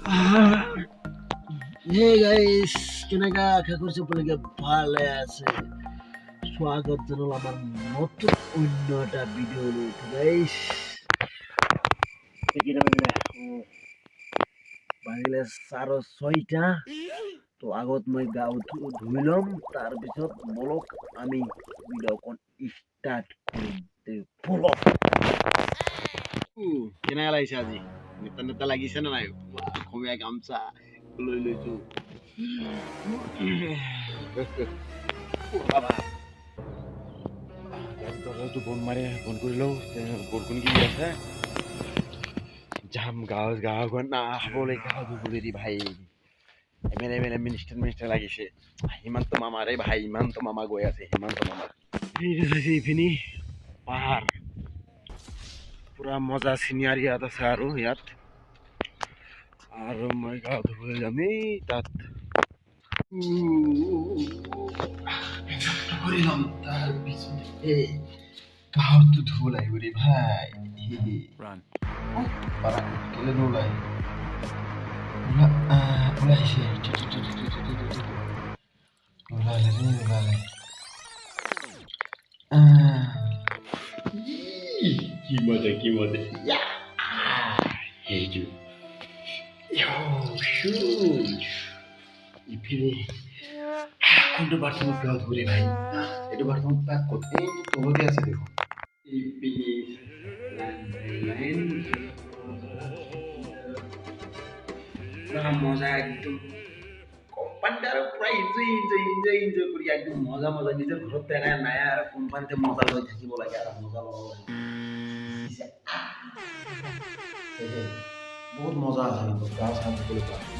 Hey guys, কেনেকা আশা কৰিছো আপোনালোকে ভালে আছে। স্বাগত জনালো আমাৰ নতুন অন্য এটা ভিডিঅ'লৈ। গাইস বাজিলে 6:30। তো আগত মই গা ধুই ল'ম, তাৰপিছত বলক আমি ভিডিঅ'খন ষ্টাৰ্ট কৰিম। বলক। কেনেকা লাগিছে আজি? নেতা নেতা লাগিছে নে নাই? অসমীয়া গামচা লৈ লৈছো। দৰজাটো বন্ধ কৰি লওঁ, বৰষুণ কি আছে। যাম গাঁৱত নাখাবলৈ ভাই। এমএলএ মিনিষ্টাৰ লাগিছে। হিমন্ত মামাৰে ভাই, হিমন্ত মামা গৈ আছে। হিমন্ত মামা এইখিনি পাহাৰ পুৰা মজা চিনিয়াৰী ইয়াত আছে। আৰু মই গা ধুবলৈ যামেই তাত। কৰি ল'ম, তাৰপিছত গাঁৱতো ধুব লাগিব ৰে ভাই। কেলে নোলাই ওলাইছে, ওলালে কি মজা সেইটো ইপিনে কোনটো বাথৰুমত গা ধুলে ভাই? এইটো বাথৰুমত তাক ক'ত? এইটো তলতে আছে দেখোন। ইপিনে মজা একদম কোম্পানীতে আৰু পুৰা এনজয় কৰি একদম মজা নিজৰ ঘৰত তেনে নাই আৰু কোম্পানীতে মজা লৈ থাকিব লাগে আৰু মজা ল'ব লাগে। বহুত মজা আছে কিন্তু গা চা ধুবলৈ আছে।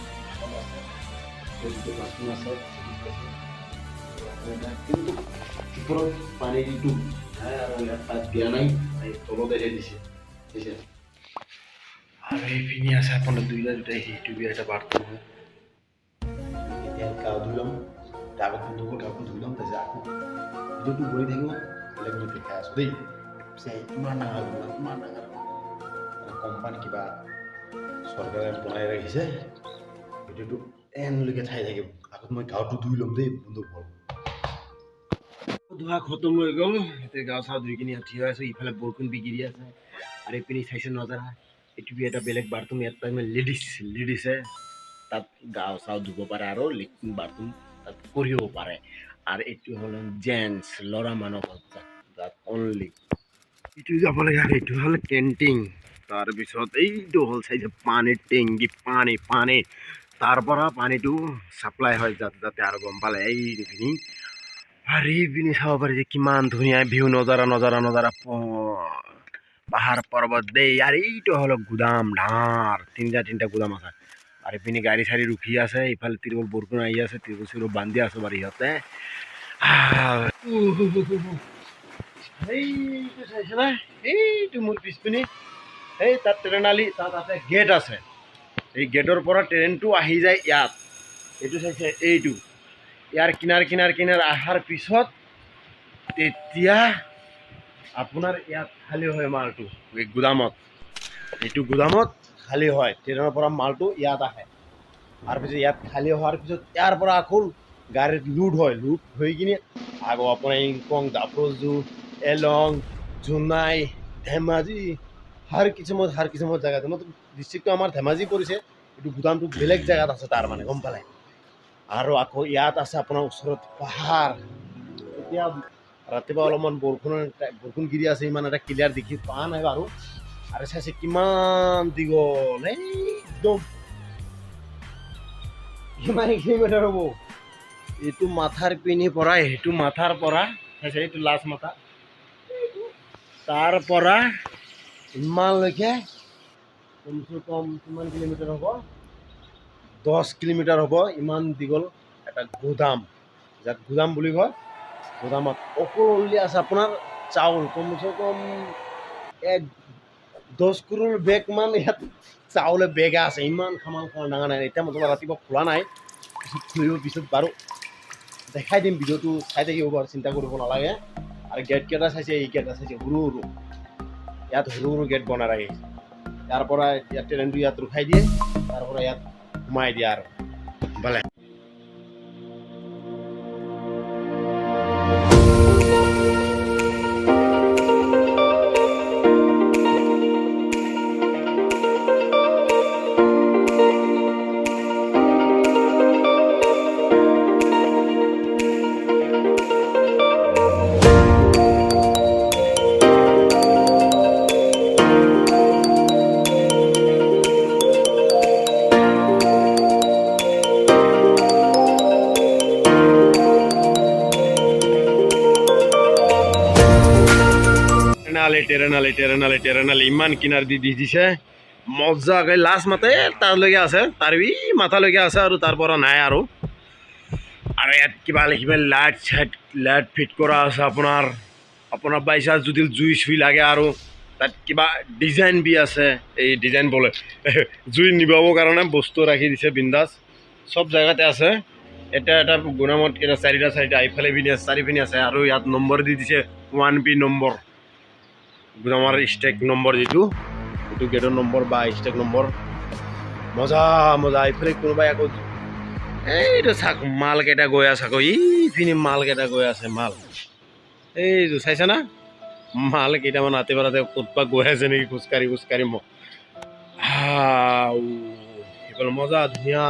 কিন্তু ওপৰত পানীটো নাই আৰু ইয়াত তাত দিয়া নাই, তলতেহে দিছে। আৰু এইপিনে আছে আপোনাৰ দুটা সেইটো এটা বাথৰুম হয়। এতিয়া গা ধুই ল'ম, আগত কাপোৰ ধুই ল'ম, তাৰপিছত আকৌ ভিডিঅ'টো গৈ থাকিব। বেলেগ মই দেখাই আছোঁ দেই। ইমান ডাঙৰ কোম্পানী কিবা চৰকাৰে বনাই ৰাখিছে। ভিডিঅ'টো এনলৈকে চাই থাকিব। আগত মই গাটো ধুই ল'ম দেই বন্ধুসকল। ধোৱা খতম হৈ গ'ল। এতিয়া গা চা ধুই কিনি থিয় আছো। ইফালে বৰষুণ বিগিৰি আছে আৰু এইপিনে চাইছে নজৰা। এইটো এটা বেলেগ বাথৰুম। ইয়াত লেডিছে তাত গা চা ধুব পাৰে আৰু লেট্ৰিন বাথৰুম তাত কৰিব পাৰে। আৰু এইটো হ'ল জেণ্টছ, ল'ৰা মানুহৰ তাত অনলি এইটো যাব লাগে। আৰু এইটো হ'ল কেণ্টিন। তাৰপিছত এইটো হ'ল চাইছে পানীৰ টেংকি, পানী তাৰ পৰা পানীটো চাপ্লাই হয় যাতে আৰু গম পালে এইপিনি। আৰু এইপিনি চাব পাৰি যে কিমান ধুনীয়া ভিউ, নজাৰা পাহাৰ পৰ্বত দেই। আৰু এইটো হ'ল গুদাম, ডাঙৰ তিনিটা গুদাম আছে। আৰু এইপিনি গাড়ী চাড়ী ৰখি আছে। ইফালে তিৰপল বৰষুণ আহি আছে, তিৰপল বান্ধি আছে বাৰু সিহঁতে। এইটো চাইছে না, এইটো মোৰ পিছপিনি এই তাত ট্ৰেইন আলি, তাতে গেট আছে। এই গেটৰ পৰা ট্ৰেইনটো আহি যায় ইয়াত। এইটো চাইছে, এইটো ইয়াৰ কিনাৰ অহাৰ পিছত তেতিয়া আপোনাৰ ইয়াত খালী হয় মালটো। এই গুদামত, এইটো গুদামত খালী হয়। ট্ৰেইনৰ পৰা মালটো ইয়াত আহে। তাৰপিছত ইয়াত খালী হোৱাৰ পিছত ইয়াৰ পৰা আকৌ গাড়ীত লোড হৈ কিনে আকৌ আপোনাৰ ইংকং, দাপৰজু, এলং, জোনাই, ধেমাজি হাৰ কিছুমান জেগাত ডিষ্ট্ৰিক্টটো আমাৰ ধেমাজি পৰিছে। এইটো গুদামটো বেলেগ জেগাত আছে তাৰ মানে গম পালে। আৰু আকৌ ইয়াত আছে আপোনাৰ ওচৰত পাহাৰ। এতিয়া ৰাতিপুৱা অলপমান বৰষুণ গিৰি আছে, ইমান এটা ক্লিয়াৰ দেখি পোৱা নাই বাৰু। আৰু চাইছে কিমান দীঘল, একদম কিমান কিলোমিটাৰ হ'ব। এইটো মাথাৰ পিনি পৰা, সেইটো মাথাৰ পৰা চাইছে, এইটো লাষ্ট মাথা, তাৰ পৰা ইমানলৈকে কমচে কম কিমান কিলোমিটাৰ হ'ব? 10 কিলোমিটাৰ হ'ব। ইমান দীঘল এটা গুদাম, যাক গুদাম বুলি কয়। গুদামত অকল আছে আপোনাৰ চাউল, কমচে কম 10 কৰোৰ বেগ মান ইয়াত চাউলে বেগা আছে। ইমান খামান ডাঙৰ নাই। এতিয়া মতলব ৰাতিপুৱা খোলা নাই, পিছত বাৰু দেখাই দিম। ভিডিঅ'টো চাই থাকিব বাৰু, চিন্তা কৰিব নালাগে। আৰু গেট কেইটা চাইছে, এই গেট চাইছে সৰু ইয়াত সৰু গেট বনাই ৰাখিছে। ইয়াৰ পৰা ইয়াত ট্ৰেইনটো ইয়াত ৰখাই দিয়ে, তাৰ পৰা ইয়াত সোমাই দিয়া আৰু ভালে টেৰেনালি ইমান কিনাৰ দি দিছে মজাকৈ লাষ্ট মাতে তাৰলৈকে আছে তাৰ মাথালৈকে আছে আৰু তাৰ পৰা নাই আৰু ইয়াত কিবা লিখিব লাইট ফিট কৰা আছে আপোনাৰ বাইচাঞ্চ যদি জুই চুই লাগে আৰু তাত কিবা ডিজাইন বি আছে এই ডিজাইন বোলে জুই নিবাবৰ কাৰণে বস্তু ৰাখি দিছে বিন্দাছ চব জেগাতে আছে এটা গুণামত এটা চাৰিটা এইফালে পিনি আছে চাৰিপিনি আছে আৰু ইয়াত নম্বৰ দি দিছে 1P নম্বৰ গুণামৰ ষ্টেক নম্বৰ যিটো এইটো গেটৰ নম্বৰ বা ষ্টেক নম্বৰ মজা এইফালে কোনোবাই আকৌ এইটো চাক মালকেইটা গৈ আছে আকৌ ইপিনি মালকেইটা গৈ আছে মাল এইটো চাইছা না মাল কেইটামান ৰাতি ক'তবা গৈ আছে নেকি খোজকাঢ়ি এইফালে মজা ধুনীয়া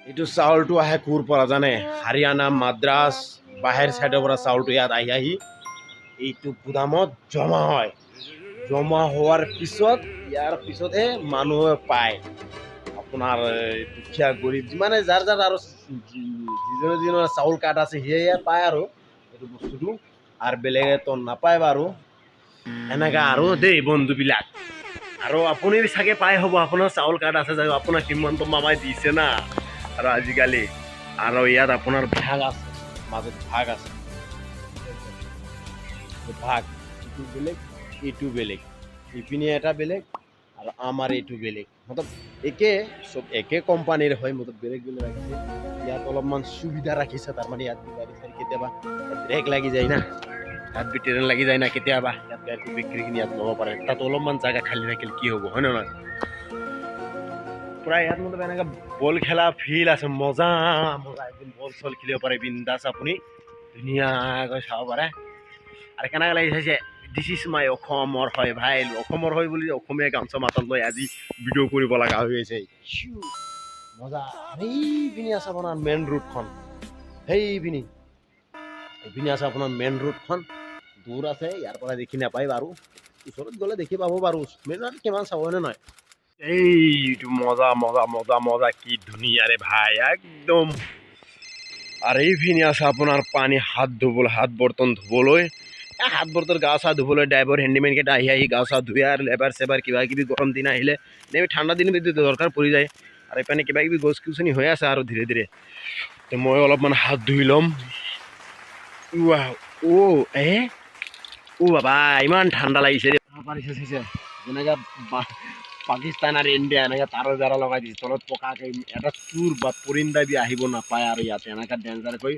এইটো চাউলটো আহে ক'ৰ পৰা জানে হাৰিয়ানা মাদ্ৰাছ বাহিৰ চাইডৰ পৰা চাউলটো ইয়াত আহি এইটো গুদামত জমা হয় জমা হোৱাৰ পিছত ইয়াৰ পিছতহে মানুহে পায় আপোনাৰ দুখীয়া গৰীব যিমানে যাৰ আৰু যিজনৰ চাউল কাৰ্ড আছে সিয়ে পায় আৰু এইটো বস্তুটো আৰু বেলেগেতো নাপায় বাৰু এনেকা আৰু দেই বন্ধুবিলাক আৰু আপুনি চাগে পাই হ'ব আপোনাৰ চাউল কাৰ্ড আছে যে আপোনাক কিমানটো মামাই দিছে না আৰু আজিকালি আৰু ইয়াত আপোনাৰ ভাগ আছে মাজত ভাগ আছে ভাগ এইটো বেলেগ এইটো বেলেগ ইপিনে এটা বেলেগ আৰু আমাৰ এইটো বেলেগ মতলব চব একে কোম্পানীৰ হয় মতলব বেলেগ ৰাখিছে ইয়াত অলপমান সুবিধা ৰাখিছে তাৰমানে ইয়াত গাড়ী চাড়ী কেতিয়াবা ব্ৰেক লাগি যায় না ইয়াত ট্ৰেইন লাগি যায় না কেতিয়াবা ইয়াত গাড়ী বিক্ৰীখিনি ইয়াত ল'ব পাৰে তাত অলপমান জাগা খালী থাকিল কি হ'ব হয় নহয় প্ৰায় ইয়াত মতলব এনেকৈ বল খেলা ফিল্ড আছে মজা একদম বল চল খেলিব পাৰে বিন্দাছ আপুনি ধুনীয়াকৈ চাব পাৰে আৰু কেনেকৈ লাগি চাইছে দিছ ইজ মাই অসমৰ হয় ভাই অসমৰ হয় বুলি অসমীয়া গামোচা মাতত লৈ আজি ভিডিঅ' কৰিব লগা হৈ আছে মজা সেইপিনি আছে আপোনাৰ মেইন ৰোডখন সেইপিনি আছে আপোনাৰ মেইন ৰোডখন দূৰ আছে ইয়াৰ পৰা দেখি নাপায় বাৰু ওচৰত গ'লে দেখি পাব বাৰু মেইন ৰোড কিমান চাবনে নহয় এইটো মজা কি ধুনীয়াৰে ভাই একদম আৰু এইপিনি আছে আপোনাৰ পানী হাত বৰ্তন ধুবলৈ হাত বৰ্তন গা চা ধুবলৈ ড্ৰাইভাৰ হেণ্ডিমেনকেইটা আহি গা চা ধুই আৰু লেবাৰ চেবাৰ কিবা কিবি গৰম দিন আহিলে এনেই ঠাণ্ডা দিন দৰকাৰ পৰি যায় আৰু এইপিনে কিবা কিবি গছ গছনি হৈ আছে আৰু ধীৰে মই অলপমান হাত ধুই ল'ম বাবা ইমান ঠাণ্ডা লাগিছে পাৰিছে যেনেকৈ পাকিস্তান আৰু ইণ্ডিয়া এনেকৈ তাৰৰ বেৰা লগাই দিছে তলত পকাকৈ এটা চুৰ বা পৰিন্দা বি আহিব নাপায় আৰু ইয়াতে এনেকৈ ডেঞ্জাৰকৈ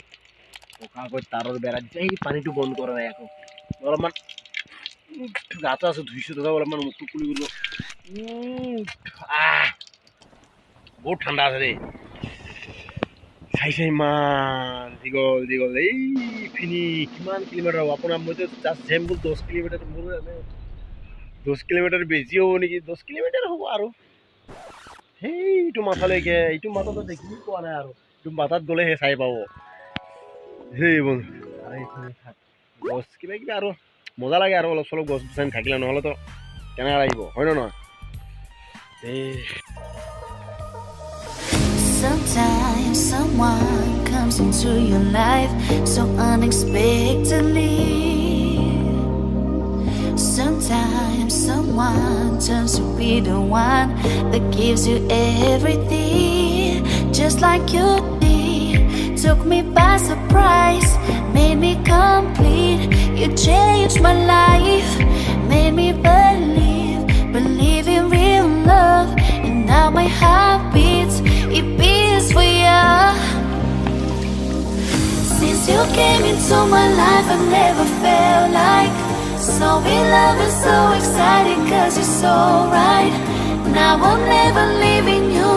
পকাকৈ তাৰৰ বেৰা দিছে সেই পানীটো বন্ধ কৰা নাই আকৌ অলপমান গাটো আছে ধুইছোঁ তথাপি অলপমান মুখটো খুলি বহুত ঠাণ্ডা আছে দেই চাইছে ইমান দীঘল এইখিনি কিমান কিলোমিটাৰ হ'ব আপোনাৰ মইতো জাষ্ট চেম্পুল 10 কিলোমিটাৰ মোৰ 10 কিলোমিটাৰ বেছি হ'ব নেকি 10 কিলোমিটাৰ হ'ব আৰু সেইটো মাথালৈকে এইটো মাথাটো দেখি পোৱা নাই আৰু এইটো মাথাত গ'লেহে চাই পাব সেই বন্ধু গছ কিবা আৰু মজা লাগে আৰু অলপ চলপ গছ গছনি থাকিলে নহ'লেতো কেনেকৈ লাগিব হয় নে নহয় Sometimes someone comes into your life so unexpectedly. Sometimes someone turns to be the one that gives you everything, just like you did. Took me by surprise, made me complete. You changed my life, made me believe in real love. And now my heart beats, it beats for you. Since you came into my life, I've never felt like so in love and so excited, 'cause you're so right. Now I'll never leaving you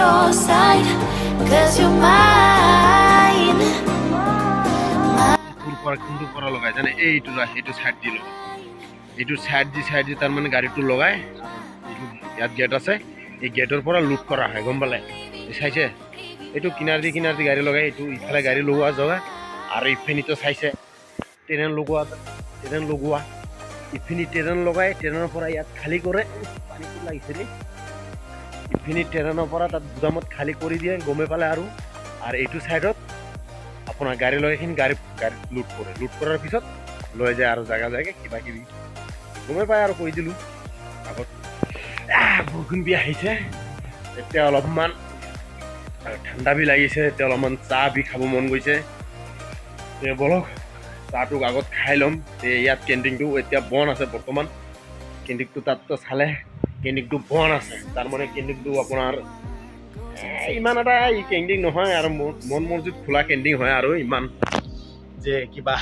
your side, 'cause you're mine. তোৰ পৰা কোনটো পৰা লগাই জানে এইটো side দি লগাই এইটো side দি তাৰ মানে গাড়ীটো লগাই ইয়াত গেট আছে এই গেটৰ পৰা লুট কৰা হয় গম পালে চাইছে এইটো কিনাৰ দি গাড়ী লগাই এইটো ইফালে গাড়ী লগোৱা জগা আৰু ইফিনিটো চাইছে ট্ৰেইন লগোৱা ইফিনি ট্ৰেইন লগাই ট্ৰেইনৰ পৰা ইয়াত খালী কৰে পানীটো লাগিছে দেই ইফিনি ট্ৰেইনৰ পৰা তাত গুদামত খালী কৰি দিয়ে গমে পালে আৰু এইটো চাইডত আপোনাৰ গাড়ী লগাইখিনি গাড়ী লুট কৰাৰ পিছত লৈ যায় আৰু জাগা কিবা কিবি গমে পায় আৰু কৈ দিলোঁ আগত বৰষুণ বি আহিছে এতিয়া অলপমান ঠাণ্ডা বি লাগিছে এতিয়া অলপমান চাহ বি খাব মন গৈছে বলক চাহটোক আগত খাই ল'ম ইয়াত কেণ্টিনটো এতিয়া বন্ধ আছে বৰ্তমান কেণ্টিনটো তাততো চালে কেণ্টিনটো বন্ধ আছে তাৰমানে কেণ্টিনটো আপোনাৰ ইমান এটা কেণ্টিন নহয় আৰু মন মছজিদ খোলা কেণ্টিন হয় আৰু ইমান যে কিবা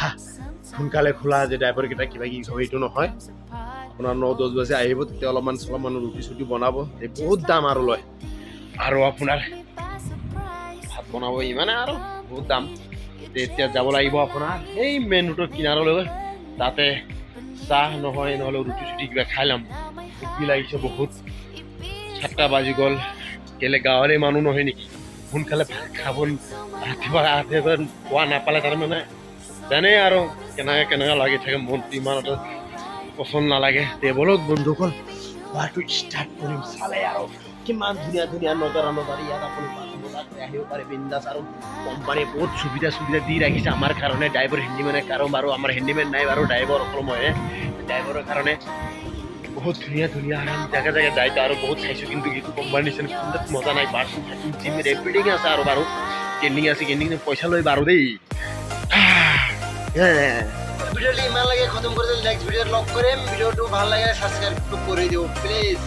সোনকালে খোলা যে ড্ৰাইভাৰকেইটা কিবা কিবি খাব এইটো নহয় আপোনাৰ 9-10 বাজে আহিব তেতিয়া অলপমান ৰুটি চুটি বনাব বহুত দাম আৰু লয় আৰু আপোনাৰ ভাত বনাব ইমানে আৰু বহুত দাম এতিয়া যাব লাগিব আপোনাৰ এই মেইন ৰোডৰ কিনাৰলৈ তাতে চাহ নহ'লে ৰুটি চুটি কিবা খাই ল'ম ভোক লাগিছে বহুত 7টা বাজি গ'ল কেলে গাঁৱৰে মানুহ নহয় নেকি সোনকালে ভাত খাব ৰাতিপুৱা খোৱা নাপালে তাৰমানে জানে আৰু কেনেকৈ লাগি থাকে মনটো ইমান এটা পচন্দ নালাগে বলক বন্ধুসকল খোৱাটো ষ্টাৰ্ট কৰিম চালে আৰু কিমান ধুনীয়া নজাৰা ইয়াত আপুনি আহিব পাৰে বিন্দাছ আৰু কোম্পানীয়ে বহুত সুবিধা দি ৰাখিছে আমাৰ কাৰণে ড্ৰাইভাৰ হেণ্ডিমেনে কাৰণ বাৰু আমাৰ হেণ্ডিমেন নাই বাৰু ড্ৰাইভাৰ অকল মইহে ড্ৰাইভাৰৰ কাৰণে বহুত ধুনীয়া আৰাম জেগা যায়তো আৰু বহুত চাইছোঁ কিন্তু এইটো কোম্পানীৰ নিচিনা কিন্তু মজা নাই বাৰ্চিং জিম ৰেপিডিং আছে আৰু বাৰু কেণ্ডিং আছে পইচা লৈ বাৰু দেই ভিডিঅ'টো ইমান লাগে খতম কৰি নেক্সট ভিডিঅ'ত লগ কৰিম ভিডিঅ'টো ভাল লাগে ছাবস্ক্ৰাইব কৰি দিওঁ প্লিজ